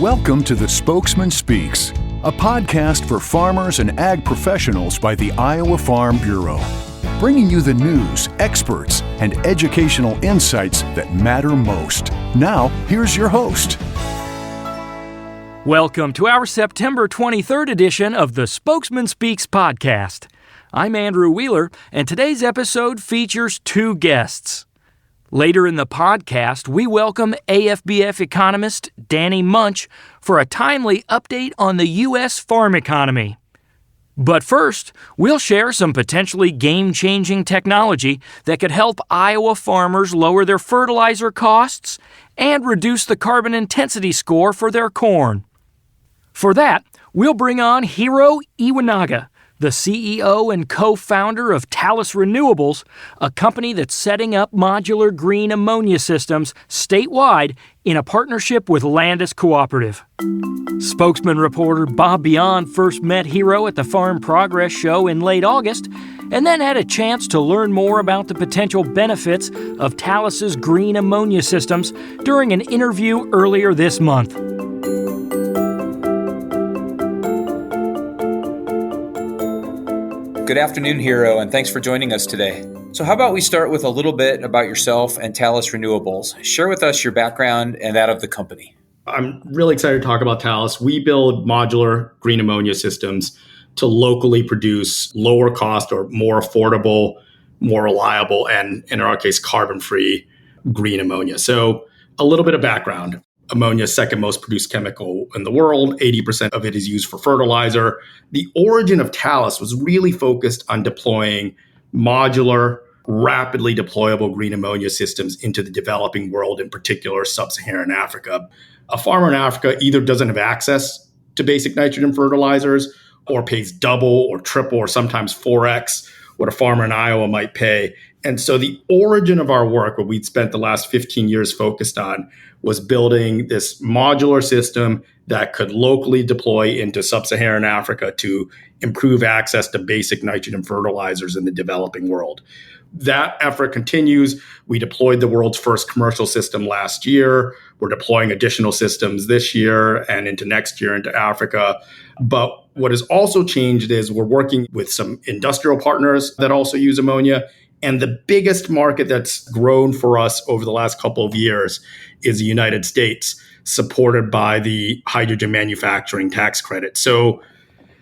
Welcome to the Spokesman Speaks, a podcast for farmers and ag professionals by the Iowa Farm Bureau, bringing you the news, experts, and educational insights that matter most. Now, here's your host. Welcome to our September 23rd edition of the Spokesman Speaks podcast. I'm Andrew Wheeler, and today's episode features two guests. Later in the podcast, we welcome AFBF economist Danny Munch for a timely update on the U.S. farm economy. But first, we'll share some potentially game-changing technology that could help Iowa farmers lower their fertilizer costs and reduce the carbon intensity score for their corn. For that, we'll bring on Hiro Iwanaga, the CEO and co-founder of Talus Renewables, a company that's setting up modular green ammonia systems statewide in a partnership with Landis Cooperative. Spokesman reporter Bob Bjoin first met Hiro at the Farm Progress Show in late August, and then had a chance to learn more about the potential benefits of Talus's green ammonia systems during an interview earlier this month. Good afternoon, Hiro, and thanks for joining us today. So how about we start with a little bit about yourself and Talus Renewables. Share with us your background and that of the company. I'm really excited to talk about Talus. We build modular green ammonia systems to locally produce lower cost or more affordable, more reliable, and in our case, carbon-free green ammonia. So a little bit of background. Ammonia is the second most produced chemical in the world. 80% of it is used for fertilizer. The origin of Talus was really focused on deploying modular, rapidly deployable green ammonia systems into the developing world, in particular sub-Saharan Africa. A farmer in Africa either doesn't have access to basic nitrogen fertilizers or pays double or triple or sometimes 4x what a farmer in Iowa might pay. And so the origin of our work, what we'd spent the last 15 years focused on, was building this modular system that could locally deploy into sub-Saharan Africa to improve access to basic nitrogen fertilizers in the developing world. That effort continues. We deployed the world's first commercial system last year. We're deploying additional systems this year and into next year into Africa. But what has also changed is we're working with some industrial partners that also use ammonia. And the biggest market that's grown for us over the last couple of years is the United States, supported by the hydrogen manufacturing tax credit. So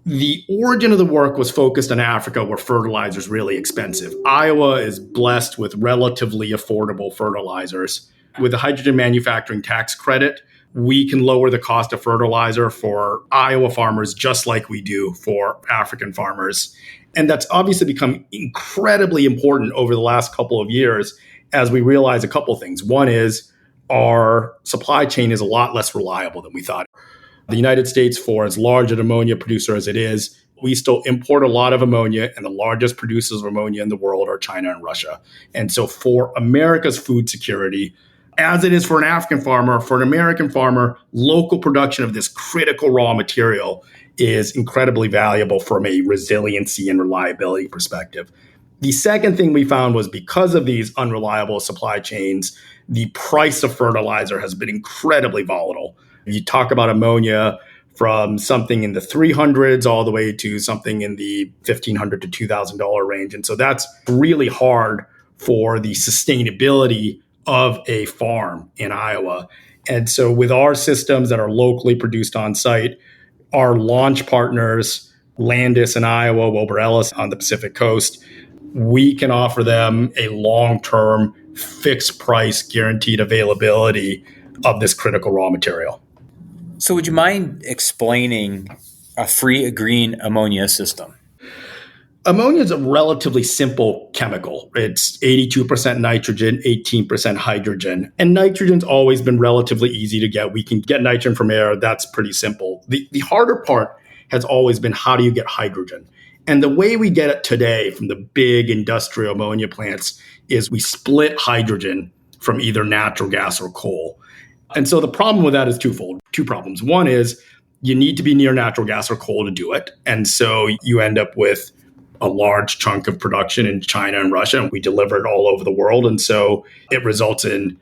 the origin of the work was focused on Africa, where fertilizer is really expensive. Iowa is blessed with relatively affordable fertilizers. With the hydrogen manufacturing tax credit, we can lower the cost of fertilizer for Iowa farmers just like we do for African farmers. And that's obviously become incredibly important over the last couple of years as we realize a couple of things. One is our supply chain is a lot less reliable than we thought. The United States, for as large an ammonia producer as it is, we still import a lot of ammonia, and the largest producers of ammonia in the world are China and Russia. And so for America's food security, as it is for an African farmer, for an American farmer, local production of this critical raw material is incredibly valuable from a resiliency and reliability perspective. The second thing we found was because of these unreliable supply chains, the price of fertilizer has been incredibly volatile. You talk about ammonia from something in the 300s all the way to something in the $1,500 to $2,000 range. And so that's really hard for the sustainability of a farm in Iowa. And so with our systems that are locally produced on site, our launch partners, Landis in Iowa, Wilbur Ellis on the Pacific Coast, we can offer them a long-term fixed price guaranteed availability of this critical raw material. So would you mind explaining a free green ammonia system? Ammonia is a relatively simple chemical. It's 82% nitrogen, 18% hydrogen. And nitrogen's always been relatively easy to get. We can get nitrogen from air. That's pretty simple. The harder part has always been, how do you get hydrogen? And the way we get it today from the big industrial ammonia plants is we split hydrogen from either natural gas or coal. And so the problem with that is twofold. Two problems. One is you need to be near natural gas or coal to do it. And so you end up with a large chunk of production in China and Russia, and we deliver it all over the world. And so it results in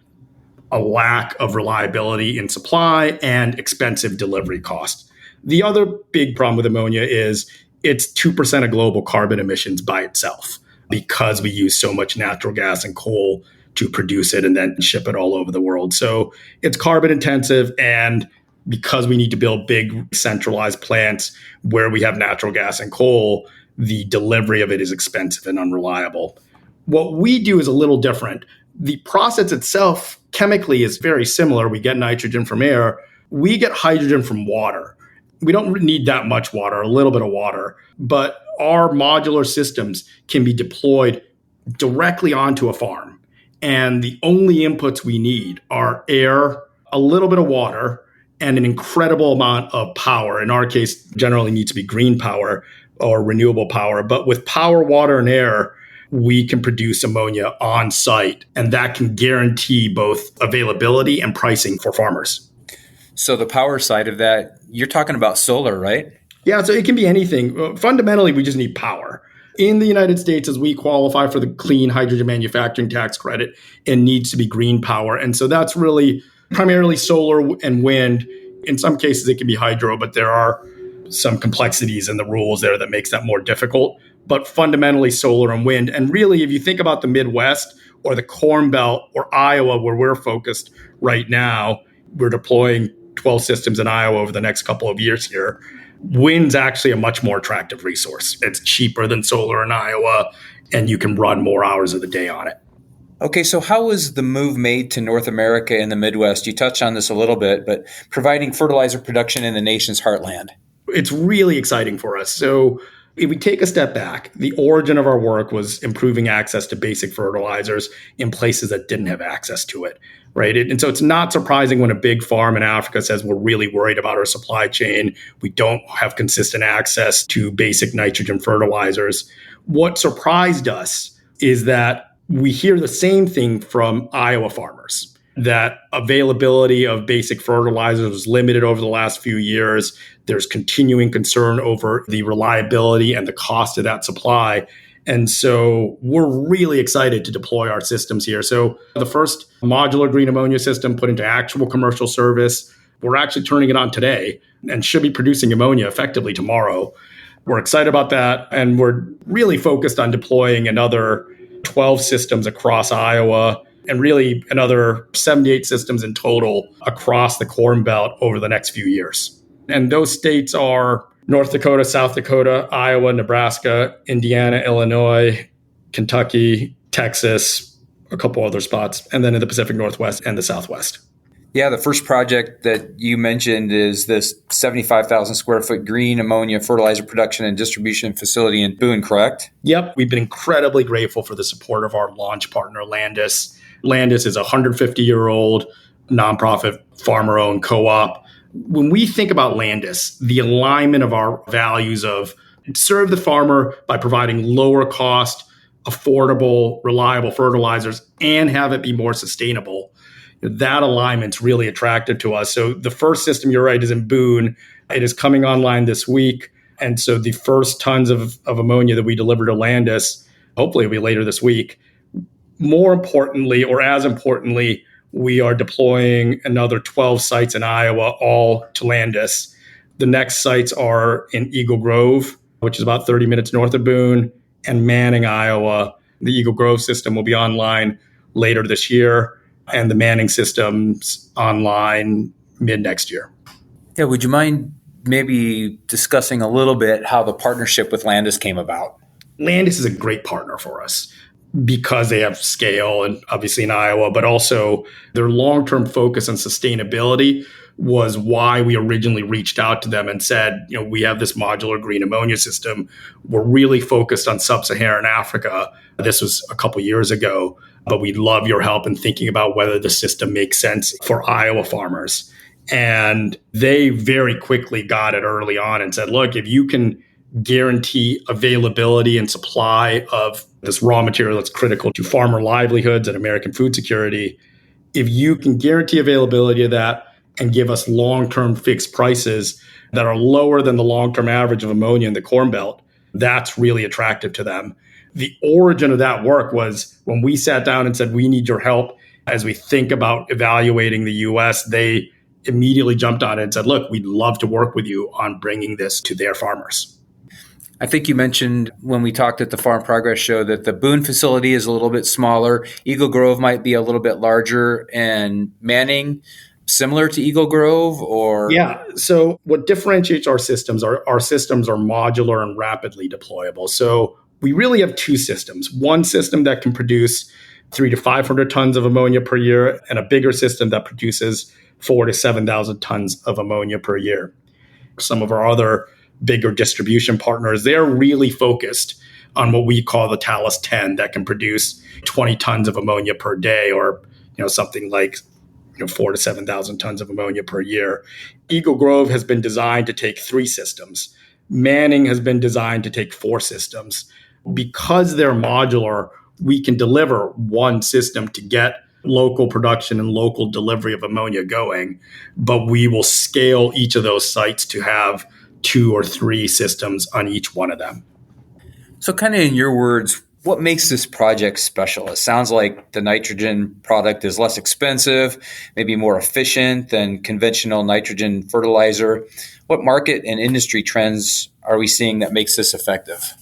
a lack of reliability in supply and expensive delivery cost. The other big problem with ammonia is it's 2% of global carbon emissions by itself because we use so much natural gas and coal to produce it and then ship it all over the world. So it's carbon intensive, and because we need to build big centralized plants where we have natural gas and coal, the delivery of it is expensive and unreliable. What we do is a little different. The process itself chemically is very similar. We get nitrogen from air. We get hydrogen from water. We don't need that much water, a little bit of water, but our modular systems can be deployed directly onto a farm. And the only inputs we need are air, a little bit of water, and an incredible amount of power. In our case, generally needs to be green power or renewable power. But with power, water, and air, we can produce ammonia on site. And that can guarantee both availability and pricing for farmers. So the power side of that, you're talking about solar, right? Yeah, so it can be anything. Fundamentally, we just need power. In the United States, as we qualify for the clean hydrogen manufacturing tax credit, it needs to be green power. And so that's really primarily solar and wind. In some cases, it can be hydro, but there are some complexities in the rules there that makes that more difficult. But fundamentally, solar and wind. And really, if you think about the Midwest or the Corn Belt or Iowa, where we're focused right now, we're deploying 12 systems in Iowa over the next couple of years here. Wind's actually a much more attractive resource. It's cheaper than solar in Iowa, and you can run more hours of the day on it. Okay, so how was the move made to North America and the Midwest? You touched on this a little bit, but providing fertilizer production in the nation's heartland. It's really exciting for us. So if we take a step back, the origin of our work was improving access to basic fertilizers in places that didn't have access to it, right? And so it's not surprising when a big farm in Africa says we're really worried about our supply chain. We don't have consistent access to basic nitrogen fertilizers. What surprised us is that we hear the same thing from Iowa farmers, that availability of basic fertilizers was limited over the last few years. There's continuing concern over the reliability and the cost of that supply. And so we're really excited to deploy our systems here. So the first modular green ammonia system put into actual commercial service, we're actually turning it on today and should be producing ammonia effectively tomorrow. We're excited about that. And we're really focused on deploying another 12 systems across Iowa and really another 78 systems in total across the Corn Belt over the next few years. And those states are North Dakota, South Dakota, Iowa, Nebraska, Indiana, Illinois, Kentucky, Texas, a couple other spots, and then in the Pacific Northwest and the Southwest. Yeah, the first project that you mentioned is this 75,000 square foot green ammonia fertilizer production and distribution facility in Boone, correct? Yep. We've been incredibly grateful for the support of our launch partner, Landis. Landis is a 150-year-old nonprofit farmer-owned co-op. When we think about Landis, the alignment of our values of serve the farmer by providing lower cost, affordable, reliable fertilizers and have it be more sustainable, that alignment's really attractive to us. So the first system, you're right, is in Boone. It is coming online this week. And so the first tons of ammonia that we deliver to Landis, hopefully it'll be later this week. More importantly, or as importantly, we are deploying another 12 sites in Iowa, all to Landis. The next sites are in Eagle Grove, which is about 30 minutes north of Boone, and Manning, Iowa. The Eagle Grove system will be online later this year, and the Manning system's online mid next year. Yeah, would you mind maybe discussing a little bit how the partnership with Landis came about? Landis is a great partner for us because they have scale and obviously in Iowa, but also their long-term focus on sustainability was why we originally reached out to them and said, we have this modular green ammonia system. We're really focused on sub-Saharan Africa. This was a couple years ago, but we'd love your help in thinking about whether the system makes sense for Iowa farmers. And they very quickly got it early on and said, look, if you can guarantee availability and supply of this raw material that's critical to farmer livelihoods and American food security, if you can guarantee availability of that and give us long-term fixed prices that are lower than the long-term average of ammonia in the Corn Belt, that's really attractive to them. The origin of that work was when we sat down and said, we need your help As we think about evaluating the US, they immediately jumped on it and said, look, we'd love to work with you on bringing this to their farmers. I think you mentioned when we talked at the Farm Progress Show that the Boone facility is a little bit smaller. Eagle Grove might be a little bit larger, and Manning similar to Eagle Grove, or? Yeah. So what differentiates our systems are modular and rapidly deployable. So we really have two systems. One system that can produce 300 to 500 tons of ammonia per year, and a bigger system that produces 4,000 to 7,000 tons of ammonia per year. Some of our other bigger distribution partners, they're really focused on what we call the Talus 10 that can produce 20 tons of ammonia per day, or something like 4,000 to 7,000 tons of ammonia per year. Eagle Grove has been designed to take 3 systems. Manning has been designed to take 4 systems. Because they're modular, we can deliver one system to get local production and local delivery of ammonia going, but we will scale each of those sites to have 2 or 3 systems on each one of them. So kind of in your words, what makes this project special? It sounds like the nitrogen product is less expensive, maybe more efficient than conventional nitrogen fertilizer. What market and industry trends are we seeing that makes this effective?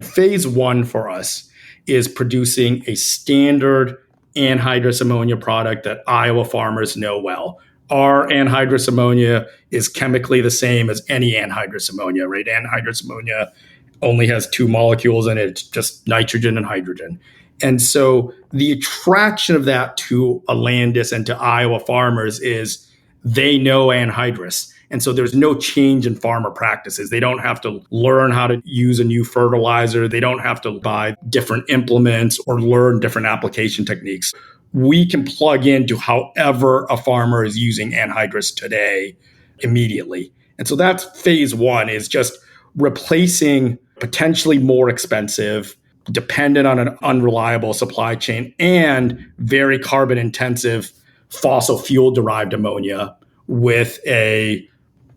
Phase 1 for us is producing a standard anhydrous ammonia product that Iowa farmers know well. Our anhydrous ammonia is chemically the same as any anhydrous ammonia, right? Anhydrous ammonia only has 2 molecules in it. It's just nitrogen and hydrogen. And so the attraction of that to a Landis and to Iowa farmers is they know anhydrous. And so there's no change in farmer practices. They don't have to learn how to use a new fertilizer. They don't have to buy different implements or learn different application techniques. We can plug into however a farmer is using anhydrous today immediately. And so that's phase 1, is just replacing potentially more expensive, dependent on an unreliable supply chain, and very carbon intensive fossil fuel derived ammonia with a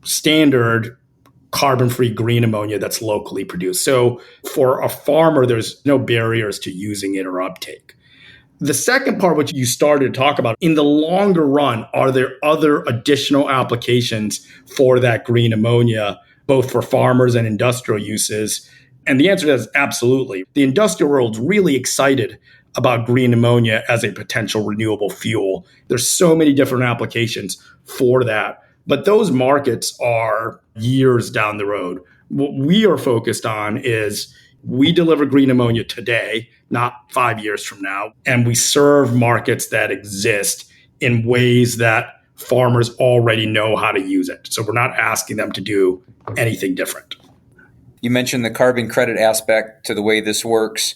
standard carbon-free green ammonia that's locally produced. So for a farmer, there's no barriers to using it or uptake. The second part, which you started to talk about, in the longer run, are there other additional applications for that green ammonia, both for farmers and industrial uses? And the answer is absolutely. The industrial world's really excited about green ammonia as a potential renewable fuel. There's so many different applications for that. But those markets are years down the road. What we are focused on is we deliver green ammonia today, not 5 years from now, and we serve markets that exist in ways that farmers already know how to use it. So we're not asking them to do anything different. You mentioned the carbon credit aspect to the way this works.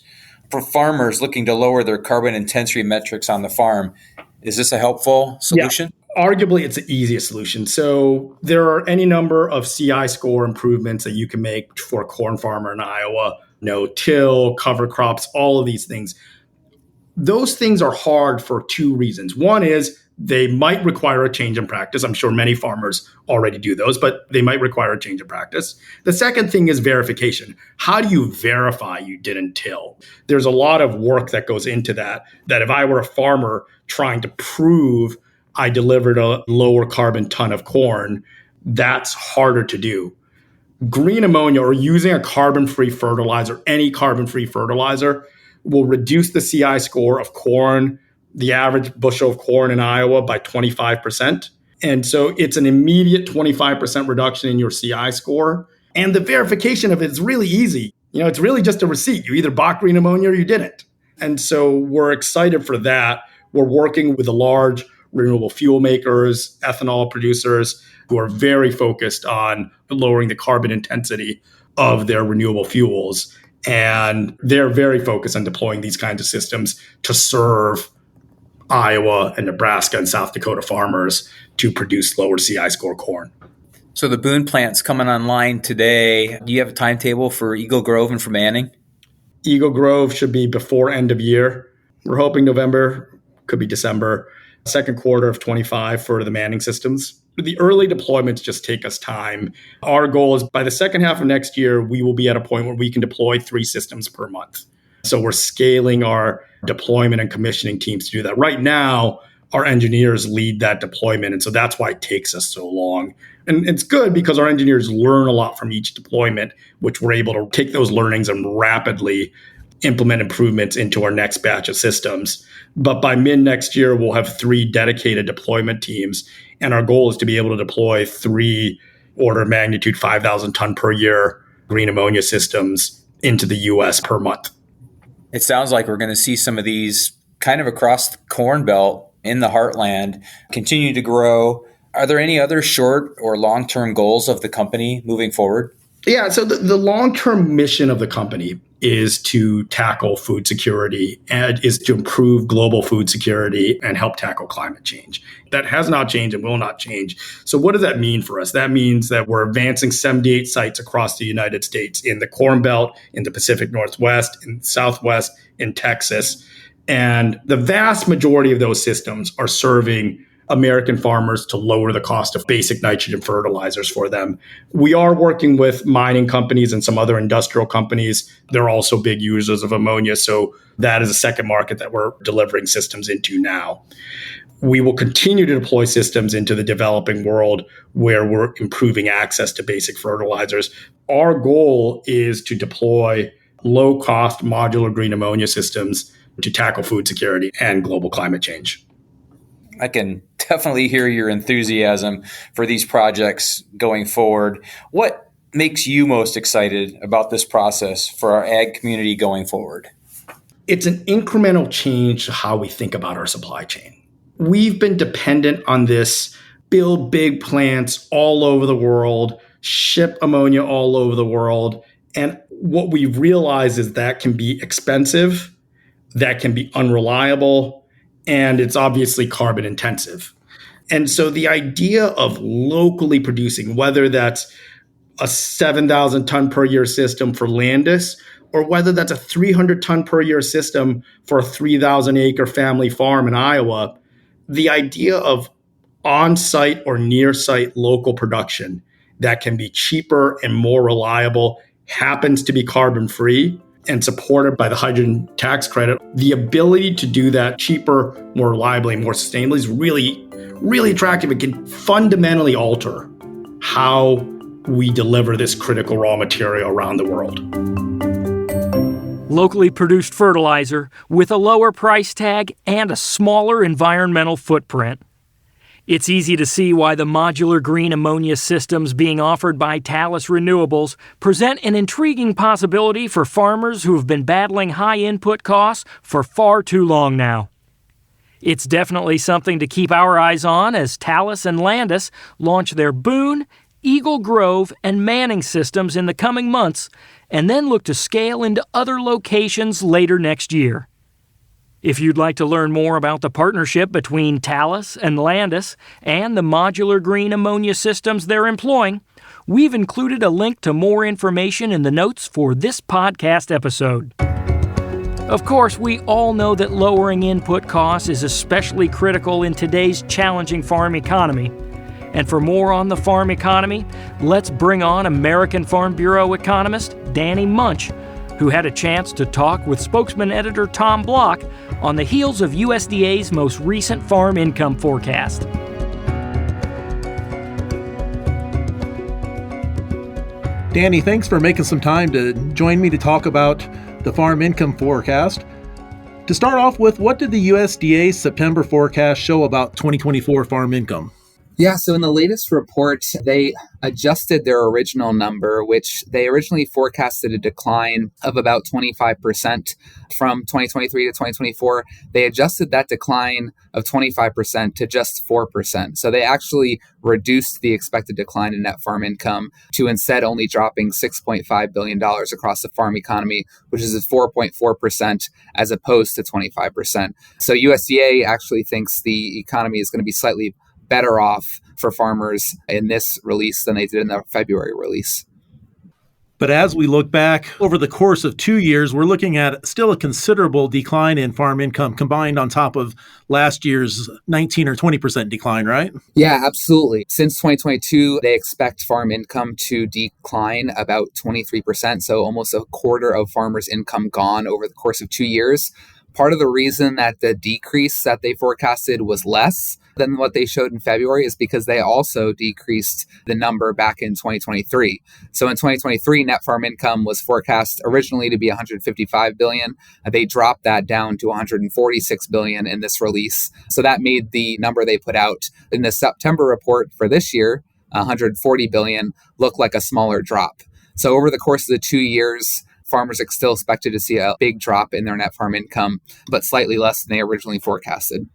For farmers looking to lower their carbon intensity metrics on the farm, is this a helpful solution? Yeah. Arguably, it's the easiest solution. So there are any number of CI score improvements that you can make for a corn farmer in Iowa. No-till, cover crops, all of these things. Those things are hard for 2 reasons. One is they might require a change in practice. I'm sure many farmers already do those, but they might require a change in practice. The second thing is verification. How do you verify you didn't till? There's a lot of work that goes into that if I were a farmer trying to prove I delivered a lower carbon ton of corn, that's harder to do. Green ammonia, or using a carbon-free fertilizer, any carbon-free fertilizer, will reduce the CI score of corn, the average bushel of corn in Iowa, by 25%. And so it's an immediate 25% reduction in your CI score. And the verification of it is really easy. It's really just a receipt. You either bought green ammonia or you didn't. And so we're excited for that. We're working with the large renewable fuel makers, ethanol producers, who are very focused on lowering the carbon intensity of their renewable fuels. And they're very focused on deploying these kinds of systems to serve Iowa and Nebraska and South Dakota farmers to produce lower CI score corn. So the Boone plant's coming online today. Do you have a timetable for Eagle Grove and for Manning? Eagle Grove should be before end of year. We're hoping November, could be December, second quarter of 25 for the Manning systems. The early deployments just take us time. Our goal is by the second half of next year, we will be at a point where we can deploy 3 systems per month. So we're scaling our deployment and commissioning teams to do that. Right now, our engineers lead that deployment. And so that's why it takes us so long. And it's good because our engineers learn a lot from each deployment, which we're able to take those learnings and rapidly implement improvements into our next batch of systems. But by mid next year, we'll have 3 dedicated deployment teams. And our goal is to be able to deploy 3 order of magnitude 5,000 ton per year green ammonia systems into the US per month. It sounds like we're going to see some of these kind of across the Corn Belt in the heartland continue to grow. Are there any other short or long-term goals of the company moving forward? Yeah, so the long-term mission of the company is to tackle food security and is to improve global food security and help tackle climate change. That has not changed and will not change. So what does that mean for us? That means that we're advancing 78 sites across the United States in the Corn Belt, in the Pacific Northwest, in the Southwest, in Texas. And the vast majority of those systems are serving American farmers to lower the cost of basic nitrogen fertilizers for them. We are working with mining companies and some other industrial companies. They're also big users of ammonia. So that is a second market that we're delivering systems into now. We will continue to deploy systems into the developing world where we're improving access to basic fertilizers. Our goal is to deploy low-cost modular green ammonia systems to tackle food security and global climate change. I can definitely hear your enthusiasm for these projects going forward. What makes you most excited about this process for our ag community going forward? It's an incremental change to how we think about our supply chain. We've been dependent on this, build big plants all over the world, ship ammonia all over the world. And what we've realized is that can be expensive, that can be unreliable, and it's obviously carbon intensive. And so the idea of locally producing, whether that's a 7,000 ton per year system for Landis, or whether that's a 300 ton per year system for a 3,000 acre family farm in Iowa, the idea of on-site or near-site local production that can be cheaper and more reliable, happens to be carbon-free, and supported by the hydrogen tax credit, the ability to do that cheaper, more reliably, more sustainably is really, really attractive. It can fundamentally alter how we deliver this critical raw material around the world. Locally produced fertilizer with a lower price tag and a smaller environmental footprint. It's easy to see why the modular green ammonia systems being offered by Talus Renewables present an intriguing possibility for farmers who have been battling high input costs for far too long now. It's definitely something to keep our eyes on as Talus and Landus launch their Boone, Eagle Grove, and Manning systems in the coming months, and then look to scale into other locations later next year. If you'd like to learn more about the partnership between Talus and Landus and the modular green ammonia systems they're employing, we've included a link to more information in the notes for this podcast episode. Of course, we all know that lowering input costs is especially critical in today's challenging farm economy. And for more on the farm economy, let's bring on American Farm Bureau economist Danny Munch, who had a chance to talk with spokesman editor Tom Block on the heels of USDA's most recent farm income forecast. Danny, thanks for making some time to join me to talk about the farm income forecast. To start off with, what did the USDA September forecast show about 2024 farm income? Yeah, so in the latest report, they adjusted their original number, which they originally forecasted a decline of about 25% from 2023 to 2024. They adjusted that decline of 25% to just 4%. So they actually reduced the expected decline in net farm income to instead only dropping $6.5 billion across the farm economy, which is 4.4% as opposed to 25%. So USDA actually thinks the economy is going to be slightly better off for farmers in this release than they did in the February release. But as we look back over the course of 2 years, we're looking at still a considerable decline in farm income combined on top of last year's 19 or 20% decline, right? Yeah, absolutely. Since 2022, they expect farm income to decline about 23%. So almost a quarter of farmers' income gone over the course of 2 years. Part of the reason that the decrease that they forecasted was less than what they showed in February is because they also decreased the number back in 2023. So in 2023, net farm income was forecast originally to be 155 billion. They dropped that down to 146 billion in this release. So that made the number they put out in the September report for this year, 140 billion, look like a smaller drop. So over the course of the 2 years, farmers are still expected to see a big drop in their net farm income, but slightly less than they originally forecasted.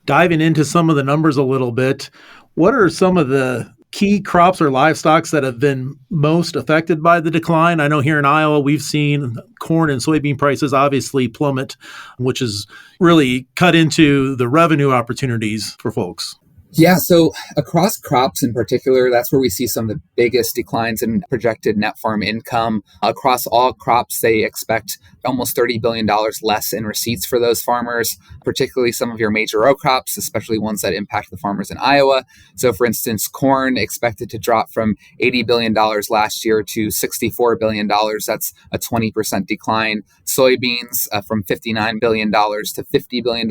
Diving into some of the numbers a little bit, what are some of the key crops or livestock that have been most affected by the decline? I know here in Iowa, we've seen corn and soybean prices obviously plummet, which has really cut into the revenue opportunities for folks. Yeah, so across crops in particular, that's where we see some of the biggest declines in projected net farm income. Across all crops, they expect almost $30 billion less in receipts for those farmers, particularly some of your major row crops, especially ones that impact the farmers in Iowa. So for instance, corn expected to drop from $80 billion last year to $64 billion. That's a 20% decline. Soybeans from $59 billion to $50 billion.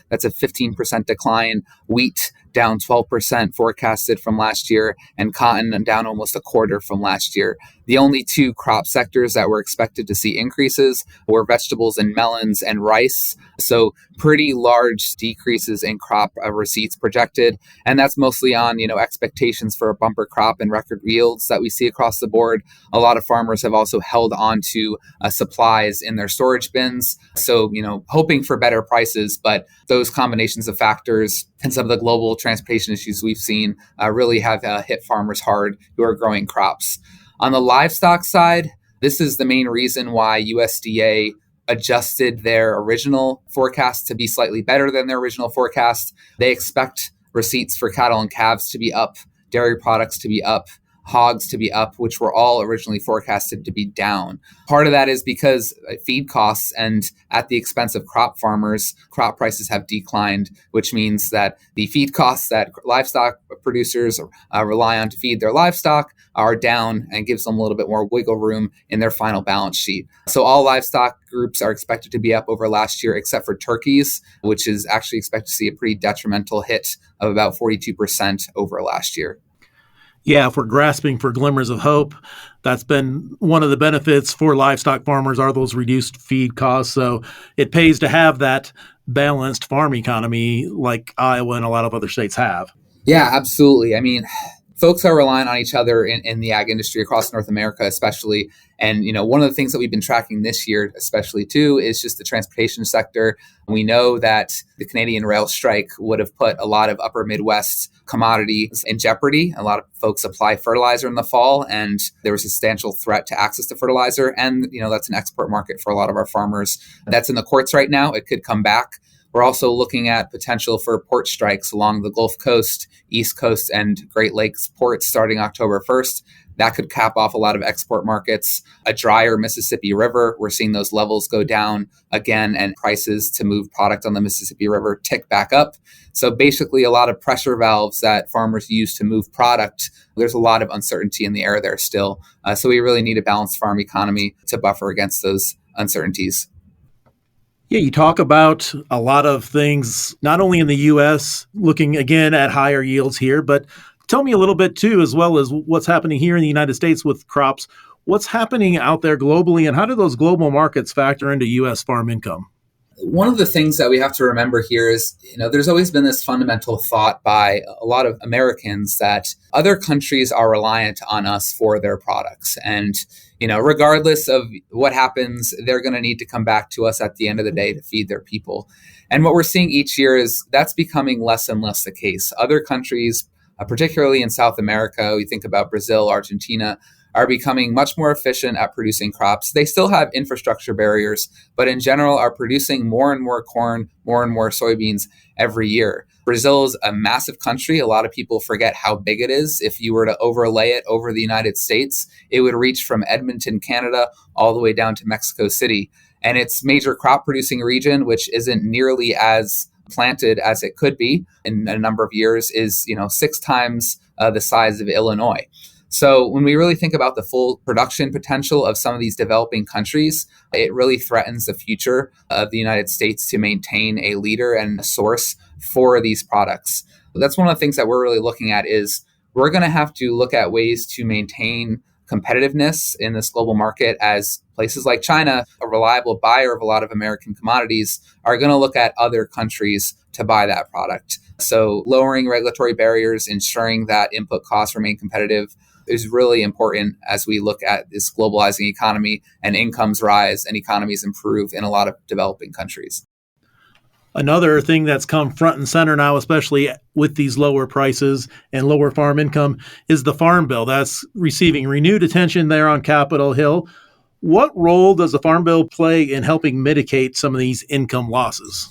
That's a 15% decline. Wheat down 12% forecasted from last year, and cotton down almost a quarter from last year. The only two crop sectors that were expected to see increases were vegetables and melons and rice. So pretty large decreases in crop receipts projected. And that's mostly on, expectations for a bumper crop and record yields that we see across the board. A lot of farmers have also held on to supplies in their storage bins. So, hoping for better prices, but those combinations of factors and some of the global transportation issues we've seen really have hit farmers hard who are growing crops. On the livestock side, this is the main reason why USDA adjusted their original forecast to be slightly better than their original forecast. They expect receipts for cattle and calves to be up, dairy products to be up, hogs to be up, which were all originally forecasted to be down. Part of that is because feed costs and at the expense of crop farmers, crop prices have declined, which means that the feed costs that livestock producers rely on to feed their livestock are down and gives them a little bit more wiggle room in their final balance sheet. So all livestock groups are expected to be up over last year, except for turkeys, which is actually expected to see a pretty detrimental hit of about 42% over last year. Yeah, if we're grasping for glimmers of hope, that's been one of the benefits for livestock farmers are those reduced feed costs. So it pays to have that balanced farm economy like Iowa and a lot of other states have. Yeah, absolutely. I mean, folks are relying on each other in the ag industry across North America, especially. And, one of the things that we've been tracking this year, especially too, is just the transportation sector. We know that the Canadian rail strike would have put a lot of upper Midwest commodities in jeopardy. A lot of folks apply fertilizer in the fall, and there was a substantial threat to access to fertilizer. And, that's an export market for a lot of our farmers. That's in the courts right now. It could come back. We're also looking at potential for port strikes along the Gulf Coast, East Coast, and Great Lakes ports starting October 1st. That could cap off a lot of export markets. A drier Mississippi River, we're seeing those levels go down again and prices to move product on the Mississippi River tick back up. So basically a lot of pressure valves that farmers use to move product. There's a lot of uncertainty in the air there still. So we really need a balanced farm economy to buffer against those uncertainties. Yeah, you talk about a lot of things, not only in the U.S., looking again at higher yields here, but tell me a little bit too, as well as what's happening here in the United States with crops. What's happening out there globally, and how do those global markets factor into U.S. farm income? One of the things that we have to remember here is, there's always been this fundamental thought by a lot of Americans that other countries are reliant on us for their products. And, regardless of what happens, they're going to need to come back to us at the end of the day to feed their people. And what we're seeing each year is that's becoming less and less the case. Other countries, particularly in South America, we think about Brazil, Argentina, are becoming much more efficient at producing crops. They still have infrastructure barriers, but in general are producing more and more corn, more and more soybeans every year. Brazil is a massive country. A lot of people forget how big it is. If you were to overlay it over the United States, it would reach from Edmonton, Canada, all the way down to Mexico City. And its major crop producing region, which isn't nearly as planted as it could be in a number of years, is 6 times the size of Illinois. So when we really think about the full production potential of some of these developing countries, it really threatens the future of the United States to maintain a leader and a source for these products. That's one of the things that we're really looking at is we're going to have to look at ways to maintain competitiveness in this global market as places like China, a reliable buyer of a lot of American commodities, are going to look at other countries to buy that product. So lowering regulatory barriers, ensuring that input costs remain competitive is really important as we look at this globalizing economy and incomes rise and economies improve in a lot of developing countries. Another thing that's come front and center now, especially with these lower prices and lower farm income, is the Farm Bill. That's receiving renewed attention there on Capitol Hill. What role does the Farm Bill play in helping mitigate some of these income losses?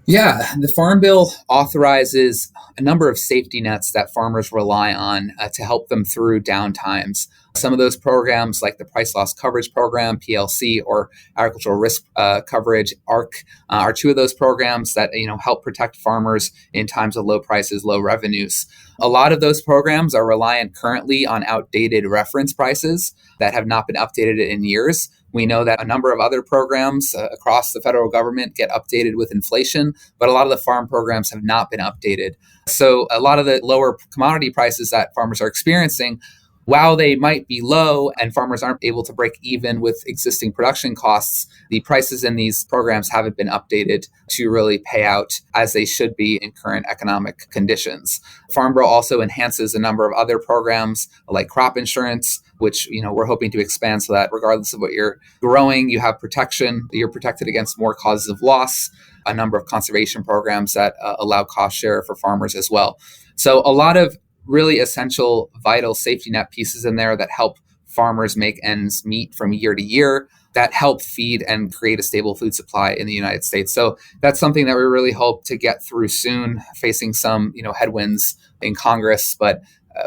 Yeah, the Farm Bill authorizes a number of safety nets that farmers rely on to help them through down times. Some of those programs, like the Price Loss Coverage Program, PLC, or Agricultural Risk Coverage, ARC, are two of those programs that help protect farmers in times of low prices, low revenues. A lot of those programs are reliant currently on outdated reference prices that have not been updated in years. We know that a number of other programs across the federal government get updated with inflation, but a lot of the farm programs have not been updated. So a lot of the lower commodity prices that farmers are experiencing, while they might be low and farmers aren't able to break even with existing production costs, the prices in these programs haven't been updated to really pay out as they should be in current economic conditions. Farm Bill also enhances a number of other programs like crop insurance, which we're hoping to expand so that regardless of what you're growing, you have protection. You're protected against more causes of loss. A number of conservation programs that allow cost share for farmers as well. So a lot of really essential, vital safety net pieces in there that help farmers make ends meet from year to year, that help feed and create a stable food supply in the United States. So that's something that we really hope to get through soon, facing some headwinds in Congress, but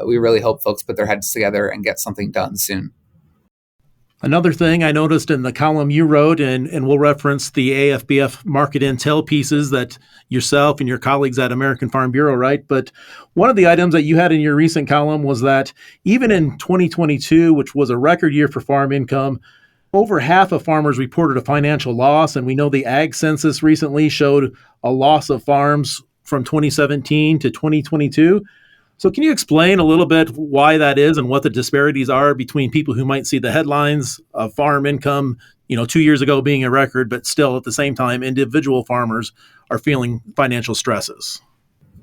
we really hope folks put their heads together and get something done soon. Another thing I noticed in the column you wrote, and we'll reference the AFBF market intel pieces that yourself and your colleagues at American Farm Bureau write, but one of the items that you had in your recent column was that even in 2022, which was a record year for farm income, over half of farmers reported a financial loss, and we know the ag census recently showed a loss of farms from 2017 to 2022. So can you explain a little bit why that is and what the disparities are between people who might see the headlines of farm income, 2 years ago being a record, but still at the same time, individual farmers are feeling financial stresses?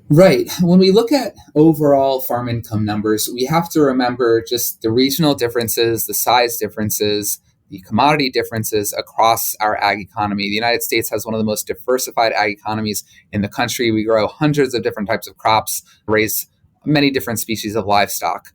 Right. When we look at overall farm income numbers, we have to remember just the regional differences, the size differences, the commodity differences across our ag economy. The United States has one of the most diversified ag economies in the country. We grow hundreds of different types of crops, raise many different species of livestock.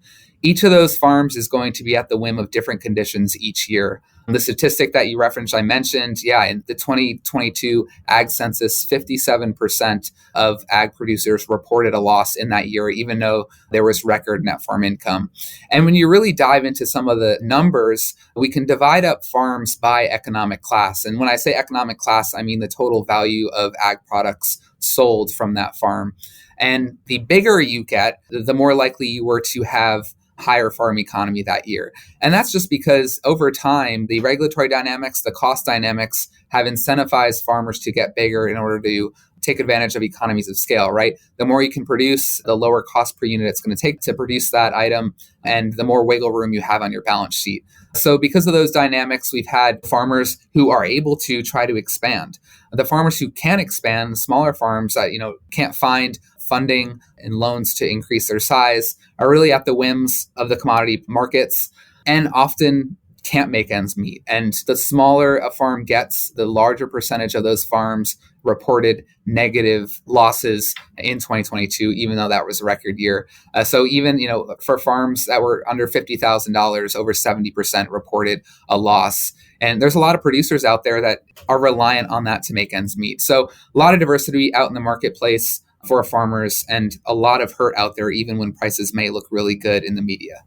Each of those farms is going to be at the whim of different conditions each year. The statistic that you referenced, I mentioned, in the 2022 ag census, 57% of ag producers reported a loss in that year, even though there was record net farm income. And when you really dive into some of the numbers, we can divide up farms by economic class. And when I say economic class, I mean the total value of ag products sold from that farm. And the bigger you get, the more likely you were to have higher farm economy that year. And that's just because over time, the regulatory dynamics, the cost dynamics have incentivized farmers to get bigger in order to take advantage of economies of scale, right? The more you can produce, the lower cost per unit it's going to take to produce that item, and the more wiggle room you have on your balance sheet. So because of those dynamics, we've had farmers who are able to try to expand. The farmers who can expand, the smaller farms that, can't find funding and loans to increase their size, are really at the whims of the commodity markets and often can't make ends meet. And the smaller a farm gets, the larger percentage of those farms reported negative losses in 2022, even though that was a record year. So even, for farms that were under $50,000, over 70% reported a loss. And there's a lot of producers out there that are reliant on that to make ends meet. So a lot of diversity out in the marketplace for farmers and a lot of hurt out there, even when prices may look really good in the media.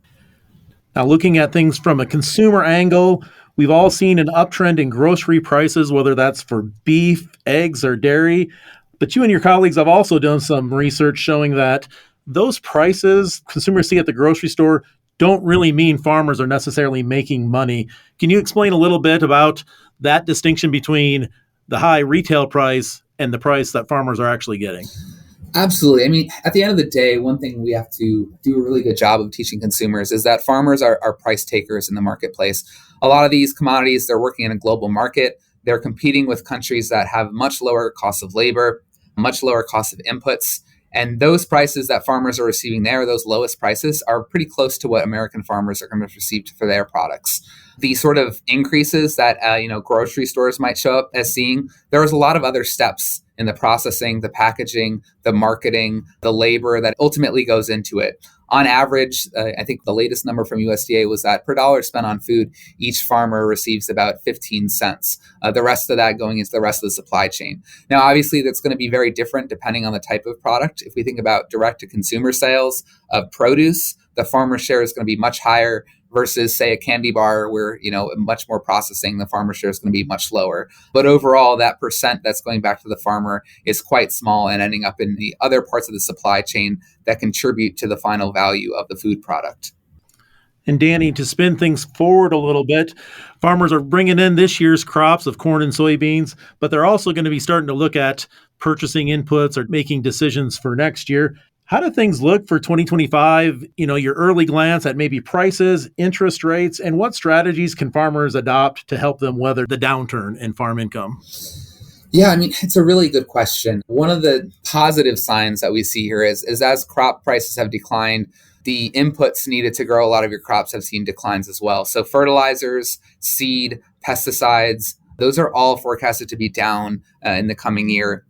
Now, looking at things from a consumer angle, we've all seen an uptrend in grocery prices, whether that's for beef, eggs, or dairy. But you and your colleagues have also done some research showing that those prices consumers see at the grocery store don't really mean farmers are necessarily making money. Can you explain a little bit about that distinction between the high retail price and the price that farmers are actually getting? Absolutely. I mean, at the end of the day, one thing we have to do a really good job of teaching consumers is that farmers are price takers in the marketplace. A lot of these commodities, they're working in a global market. They're competing with countries that have much lower costs of labor, much lower costs of inputs. And those prices that farmers are receiving there, those lowest prices, are pretty close to what American farmers are going to receive for their products. The sort of increases that grocery stores might show up as seeing, there was a lot of other steps in the processing, the packaging, the marketing, the labor that ultimately goes into it. On average, I think the latest number from USDA was that per dollar spent on food, each farmer receives about 15 cents. The rest of that going into the rest of the supply chain. Now, obviously, that's going to be very different depending on the type of product. If we think about direct-to-consumer sales of produce, the farmer share is going to be much higher versus, say, a candy bar where, much more processing, the farmer share is going to be much lower. But overall, that percent that's going back to the farmer is quite small and ending up in the other parts of the supply chain that contribute to the final value of the food product. And Danny, to spin things forward a little bit, farmers are bringing in this year's crops of corn and soybeans, but they're also going to be starting to look at purchasing inputs or making decisions for next year. How do things look for 2025? Your early glance at maybe prices, interest rates, and what strategies can farmers adopt to help them weather the downturn in farm income? Yeah, I mean, it's a really good question. One of the positive signs that we see here is as crop prices have declined, the inputs needed to grow a lot of your crops have seen declines as well. So fertilizers, seed, pesticides, those are all forecasted to be down in the coming year,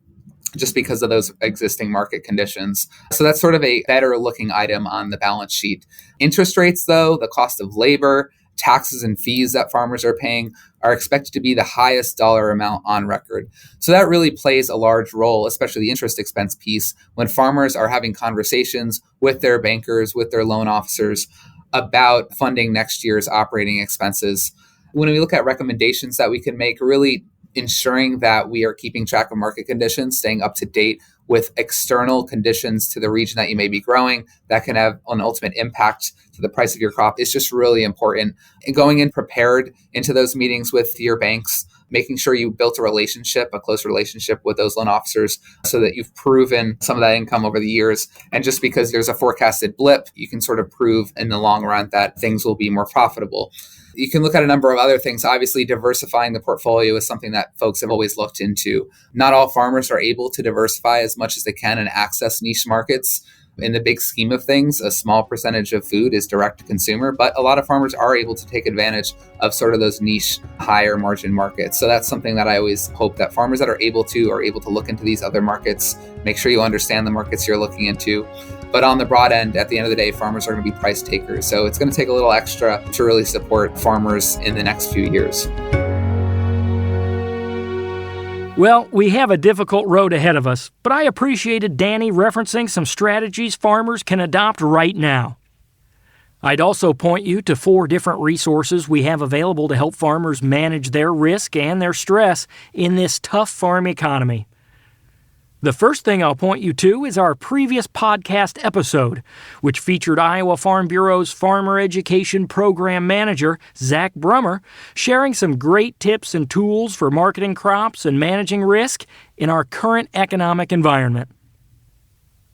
just because of those existing market conditions. So that's sort of a better looking item on the balance sheet. Interest rates, though, the cost of labor, taxes and fees that farmers are paying are expected to be the highest dollar amount on record. So that really plays a large role, especially the interest expense piece, when farmers are having conversations with their bankers, with their loan officers about funding next year's operating expenses. When we look at recommendations that we can make, really ensuring that we are keeping track of market conditions, staying up to date with external conditions to the region that you may be growing that can have an ultimate impact to the price of your crop is just really important. And going in prepared into those meetings with your banks, making sure you built a close relationship with those loan officers so that you've proven some of that income over the years. And just because there's a forecasted blip, you can sort of prove in the long run that things will be more profitable. You can look at a number of other things. Obviously, diversifying the portfolio is something that folks have always looked into. Not all farmers are able to diversify as much as they can and access niche markets. In the big scheme of things, a small percentage of food is direct to consumer, but a lot of farmers are able to take advantage of sort of those niche, higher margin markets. So that's something that I always hope that farmers that are able to look into these other markets, make sure you understand the markets you're looking into. But on the broad end, at the end of the day, farmers are going to be price takers. So it's going to take a little extra to really support farmers in the next few years. Well, we have a difficult road ahead of us, but I appreciated Danny referencing some strategies farmers can adopt right now. I'd also point you to 4 different resources we have available to help farmers manage their risk and their stress in this tough farm economy. The first thing I'll point you to is our previous podcast episode, which featured Iowa Farm Bureau's Farmer Education Program Manager, Zach Brummer, sharing some great tips and tools for marketing crops and managing risk in our current economic environment.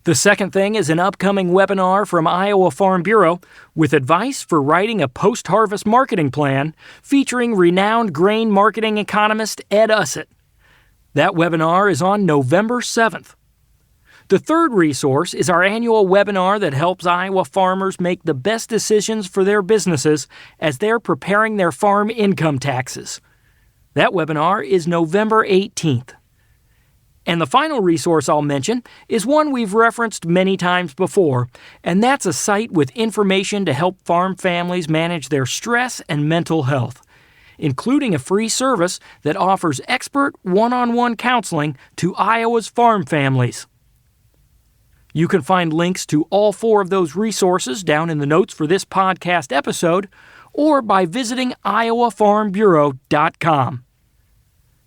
The second thing is an upcoming webinar from Iowa Farm Bureau with advice for writing a post-harvest marketing plan featuring renowned grain marketing economist Ed Ussett. That webinar is on November 7th. The third resource is our annual webinar that helps Iowa farmers make the best decisions for their businesses as they're preparing their farm income taxes. That webinar is November 18th. And the final resource I'll mention is one we've referenced many times before, and that's a site with information to help farm families manage their stress and mental health, including a free service that offers expert one-on-one counseling to Iowa's farm families. You can find links to all 4 of those resources down in the notes for this podcast episode or by visiting iowafarmbureau.com.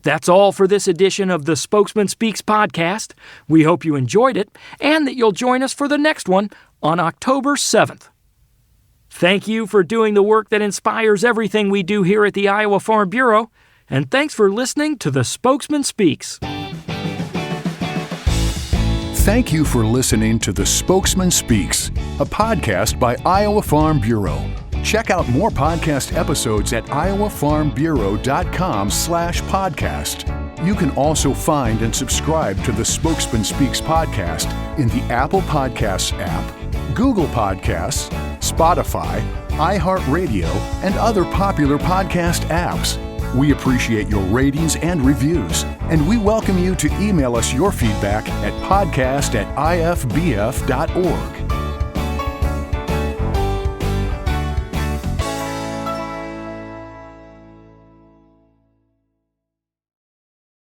That's all for this edition of the Spokesman Speaks podcast. We hope you enjoyed it and that you'll join us for the next one on October 7th. Thank you for doing the work that inspires everything we do here at the Iowa Farm Bureau, and thanks for listening to the Spokesman Speaks. Thank you for listening to the Spokesman Speaks, a podcast by Iowa Farm Bureau. Check out more podcast episodes at iowafarmbureau.com/podcast. You can also find and subscribe to the Spokesman Speaks podcast in the Apple Podcasts app, Google Podcasts, Spotify, iHeartRadio, and other popular podcast apps. We appreciate your ratings and reviews, and we welcome you to email us your feedback at podcast@ifbf.org.